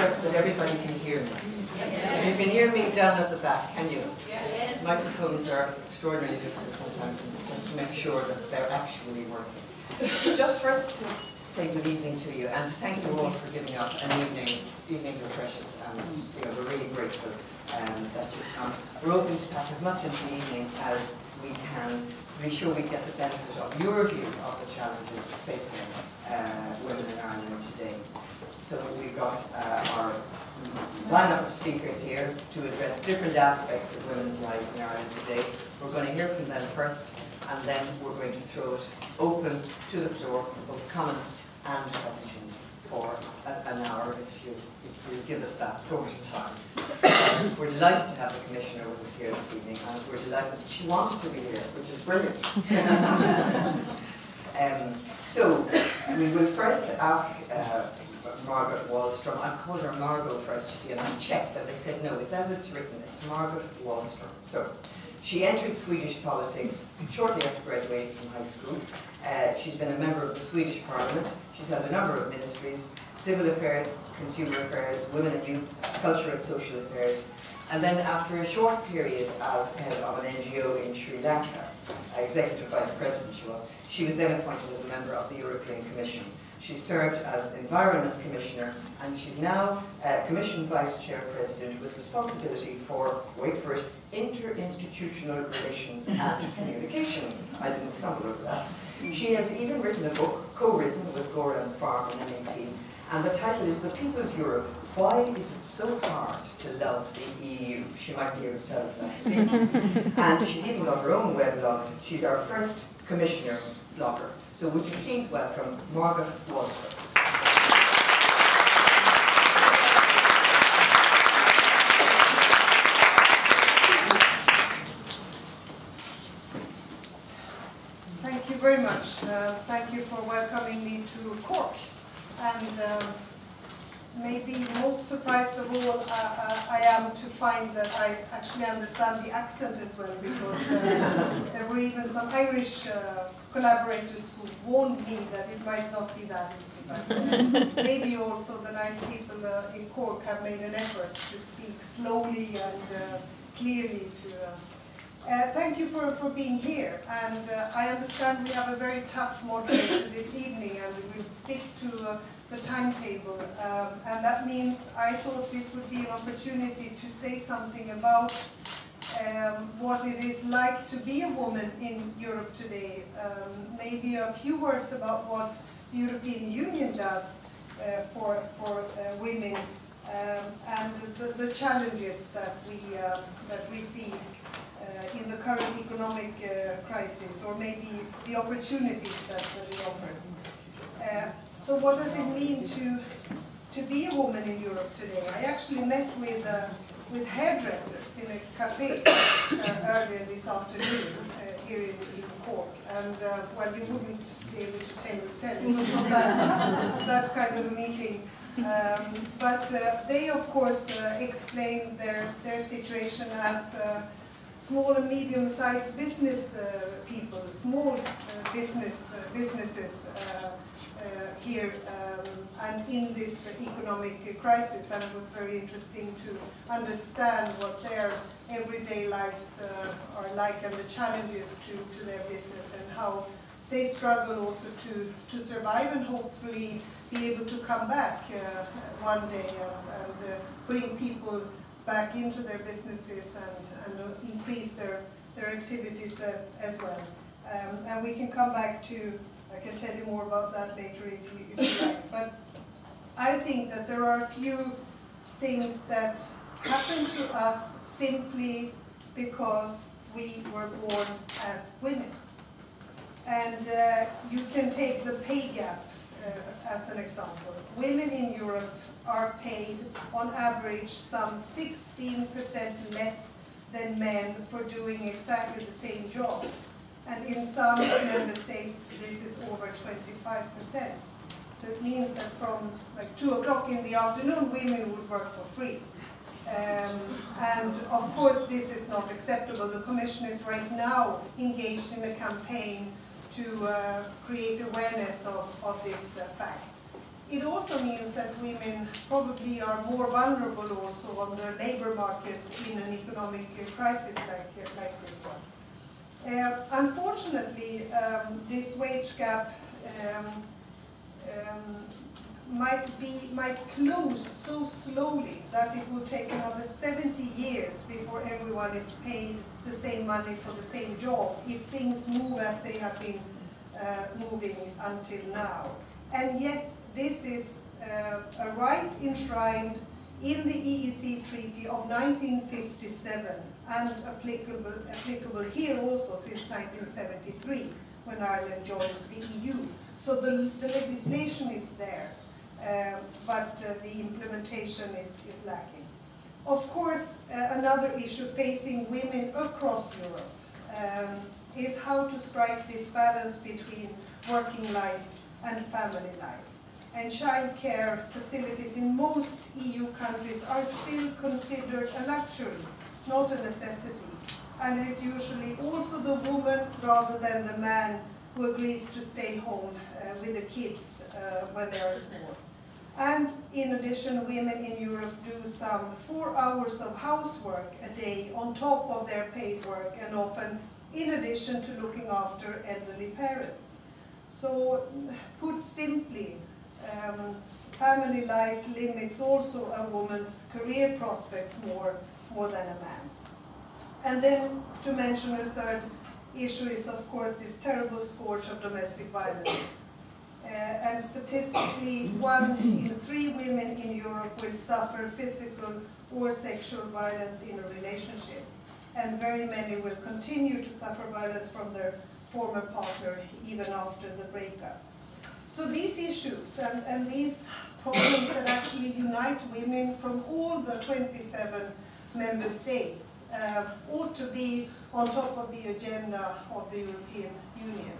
first that everybody can hear me. Yes. You can hear me down at the back, can you? Yes. Microphones are extraordinarily difficult sometimes, just to make sure that they're actually working. Just first to say good evening to you, and to thank you all for giving up an evening. Evenings are precious, and we're really grateful that you've come. We're hoping to pack as much into the evening as we can to be sure we get the benefit of your view of the challenges facing women in Ireland today. So we've got our lineup of speakers here to address different aspects of women's lives in Ireland today. We're going to hear from them first, and then we're going to throw it open to the floor for both comments and questions for an hour, if you give us that sort of time. We're delighted to have the Commissioner with us here this evening, and we're delighted that she wants to be here, which is brilliant. So we will first ask Margot Wallstrom. I called her Margot first, you see, and I checked, and they said no, it's as it's written, it's Margot Wallstrom. So she entered Swedish politics shortly after graduating from high school. She's been a member of the Swedish Parliament. She's held a number of ministries: civil affairs, consumer affairs, women and youth, culture and social affairs. And then after a short period as head of an NGO in Sri Lanka, executive vice president she was then appointed as a member of the European Commission. She served as Environment Commissioner, and she's now Commission Vice Chair President with responsibility for, wait for it, interinstitutional relations and communications. I didn't stumble over that. She has even written a book, co-written with Goran Farm, an MEP, and the title is The People's Europe: Why Is It So Hard to Love the EU? She might be able to tell us that. See? And she's even got her own weblog. She's our first Commissioner blogger. So would you please welcome Margot Wallstrom. Thank you very much. Thank you for welcoming me to Cork. And maybe most surprised of all I am to find that I actually understand the accent as well, because there were even some Irish collaborators who warned me that it might not be that easy. But maybe also the nice people in Cork have made an effort to speak slowly and clearly. Thank you for being here, and I understand we have a very tough moderator this evening, and we will stick to the timetable, and that means I thought this would be an opportunity to say something about what it is like to be a woman in Europe today. Maybe a few words about what the European Union does for women, and the challenges that we see in the current economic crisis, or maybe the opportunities that it offers. So what does it mean to be a woman in Europe today? I actually met with hairdressers in a cafe earlier this afternoon here in Cork, and well, you wouldn't be able to tell it was not that kind of a meeting. But they, of course, explained their situation as small and medium-sized business people, small businesses here and in this economic crisis, and it was very interesting to understand what their everyday lives are like, and the challenges to their business, and how they struggle also to survive and hopefully be able to come back one day and bring people back into their businesses and increase their activities as well. And we can come back to, I can tell you more about that later if you like. But I think that there are a few things that happen to us simply because we were born as women. And you can take the pay gap as an example. Women in Europe are paid on average some 16% less than men for doing exactly the same job. And in some member states, this is over 25%. So it means that from like 2 o'clock in the afternoon, women would work for free. And of course, this is not acceptable. The Commission is right now engaged in a campaign to create awareness of this fact. it also means that women probably are more vulnerable also on the labor market in an economic crisis like this one. Unfortunately, this wage gap might close so slowly that it will take another 70 years before everyone is paid the same money for the same job if things move as they have been moving until now. And yet this is a right enshrined in the EEC Treaty of 1957 and applicable here also since 1973 when Ireland joined the EU. So the legislation is there, but the implementation is lacking. Of course, another issue facing women across Europe is how to strike this balance between working life and family life. And childcare facilities in most EU countries are still considered a luxury, not a necessity. And it is usually also the woman rather than the man who agrees to stay home with the kids when they are small. And in addition, women in Europe do some 4 hours of housework a day on top of their paid work, and often in addition to looking after elderly parents. So, put simply, family life limits also a woman's career prospects more than a man's. And then, to mention a third issue is, of course, this terrible scourge of domestic violence. And statistically, 1 in 3 women in Europe will suffer physical or sexual violence in a relationship. And very many will continue to suffer violence from their former partner even after the breakup. So these issues and these problems that actually unite women from all the 27 member states ought to be on top of the agenda of the European Union.